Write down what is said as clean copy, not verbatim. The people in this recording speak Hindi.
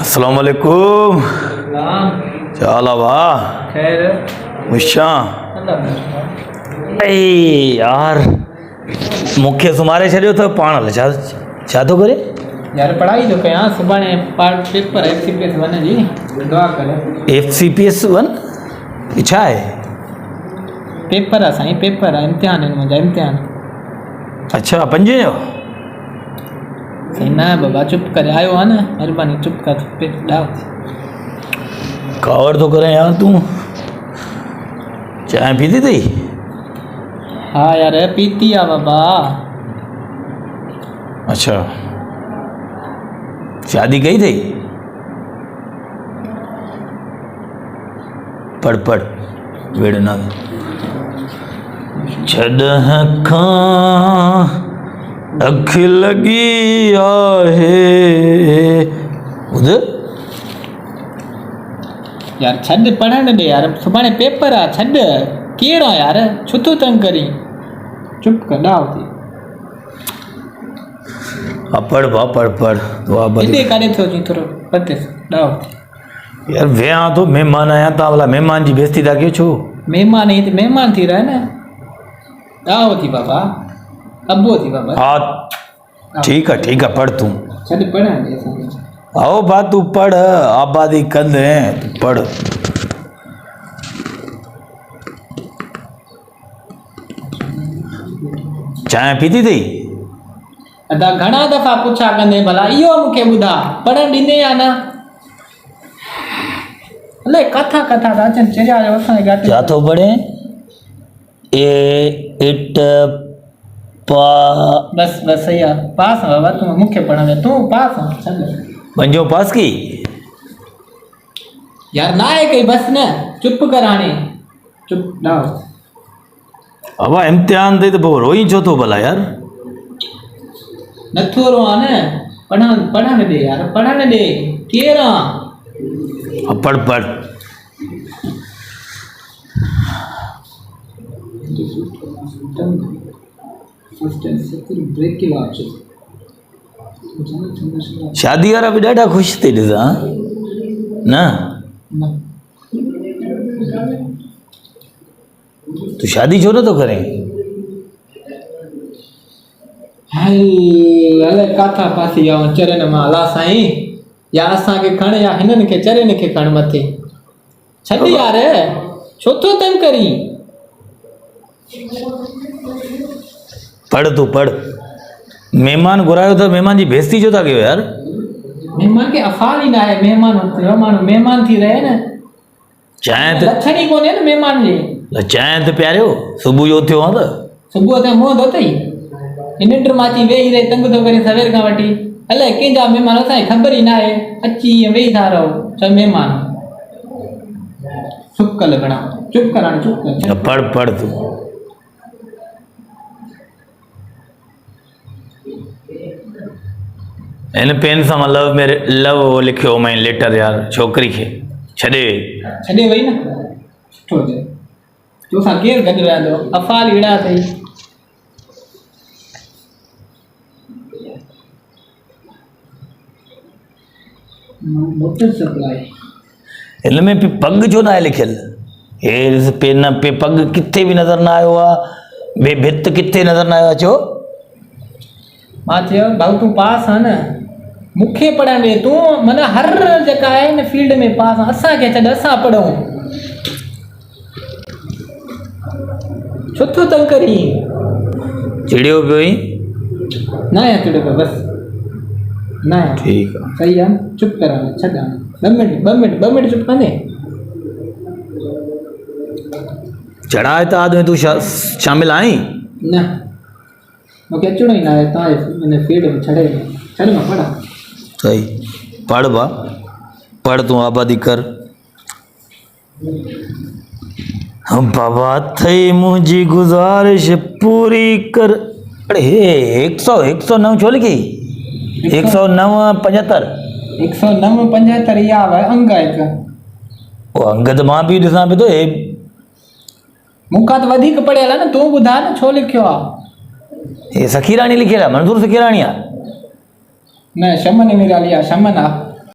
अस्सलाम वालेकुम। चलो वाह खैर मुशा यार मूंखे सुमारे छॾियो त पाण हल छा थो करे यार पढ़ाई तो कयां सुभाणे पार्ट पेपर एफसीपीएस 1 जी दुआ कर। एफसीपीएस 1 छा आहे? पेपर आहे साईं, पेपर आहे, इम्तिहान आहिनि मुंहिंजा इम्तिहान। अच्छा 5 जो साईं न बाबा चुप करे आयो आहे न, महिरबानी चुप कर पे ॾाव कावड़ तो करे यार तू। चाय पीती थी? हाँ यार पीती आ बाबा। अच्छा शादी कई थी? पढ़ पढ़ वेड़ ना छड़ खां अख लगी आहे उधर यार छॾ पढ़ण ॾे यार, सुभाणे पेपर आहे। छॾ कहिड़ो यार, छो थो तंग करी? चुप कर ॾाव थी। पढ़ बा पढ़ पढ़ दुआ बदी हिते काॾे थियो जी थोरो पते ॾाव थी। यार वेहा तो मेहमान आया था, भला मेहमान जी बेइज्जती था कयो छो? मेहमान ही तो मेहमान थी रहा है ना। ॾाव थी बाबा, अबो थी बाबा। हाँ ठीक है पढ़ तू। छॾ पढ़ण ॾे असांखे। आओ बात तू पढ़, आबादी कंद है तू पढ़। चाय पीती थी? अदा घणा दफ़ा पुछा कंदे भला इहो मूंखे ॿुधा पढ़ण ॾींदे या न? अले कथा था अचनि चरिया जो असांजे घाटे। क्या तो पढ़े? ए इट पा बस सही आहे। पास है बाबा, तू मूंखे पढ़ण दे। तू पास है छॾ। पंजो पास की? यार ना आहे कई बस न, चुप कर हाणे चुप ॾाव। अब इम्तिहान दे तो पोइ रोई छो थो भला यार? नथो रो न, पढ़ण ॾे यार, पढ़ण ॾे। केरु आहे? पढ़ पढ़। शादी वारा भी ॾाढा ख़ुशि थी ॾिसां न। तू शादी छो नथो करें? अले काथा फासी आऊं चरन मां अला साईं, या असांखे खण या हिननि खे चरन खे खण मथे। छॾ यार, छो थो तंग करी? पढ़ तू पढ़। मेहमान घुरायो त मेहमान जी बेइज्जती छो था कयो यार? मेहमान के अफ़ाल ही ना है। मेहमान माण्हू मेहमान थी रहे न। चांहि लक्षण ही कोन्हे न मेहमान जी। चांहि त पियारियो, सुबुह जो थियो आहे त। सुबुह ते मुंहुं धोतई, निंड मां अची वेही रही तंग थो करे सवेर खां वठी। अलाए कंहिंजा महिमान, असांखे ख़बर ई न आहे। अची वेही था रहो सब मेहमान। चुप कर लगणा, चुप कर हाणे, चुप कर। पढ़ तू। इन पेन सां मां लव लिखियो मैं लेटर यार छोकिरी खे छॾे वई न। सुठो थियो, तोसां केरु गॾु रहंदो? अफ़ाल अहिड़ा अथई। मोटर सप्लाई हिन में पग छो न आहे लिखियल? हे पेन पे पग किथे बि नज़र न आयो आहे, ॿिए भित किथे नज़र न आयो आहे छो? मां चयो भाऊ तूं पास आहे न, मूंखे पढ़ण ॾे। तूं माना हर जेका आहे न फील्ड में पास आहे। असांखे छॾ, असां पढ़ूं। छो थो तंग करी? चिड़ियो पियो ई न आहे चिड़ियो पियो, बस न आहे। ठीकु आहे सही आहे, चुप कर हाणे, छॾ हाणे। ॿ मिंट चुप कंदे। चढ़ाए त आदमी तूं शामिल आई न, मूंखे अचिणो ई न आहे तव्हांजे हिन फील्ड में। छॾ मां पढ़ां। सही पढ़ बा पढ़, तू आबादी कर। बाबा थई मुंहिंजी गुज़ारिश पूरी कर। अरे हे 109 छो लिखी? 109 75 109 75 इहा अंग आहे हिकु। वो अंग त मां बि ॾिसां पियो थो। हे मूंखां त वधीक पढ़ियल आहे न। तूं ॿुधा न छो लिखियो आहे? हे सखीराणी लिखियल आहे, मंज़ूर सखीराणी आहे। न शमन निराली आहे, शमन आहे।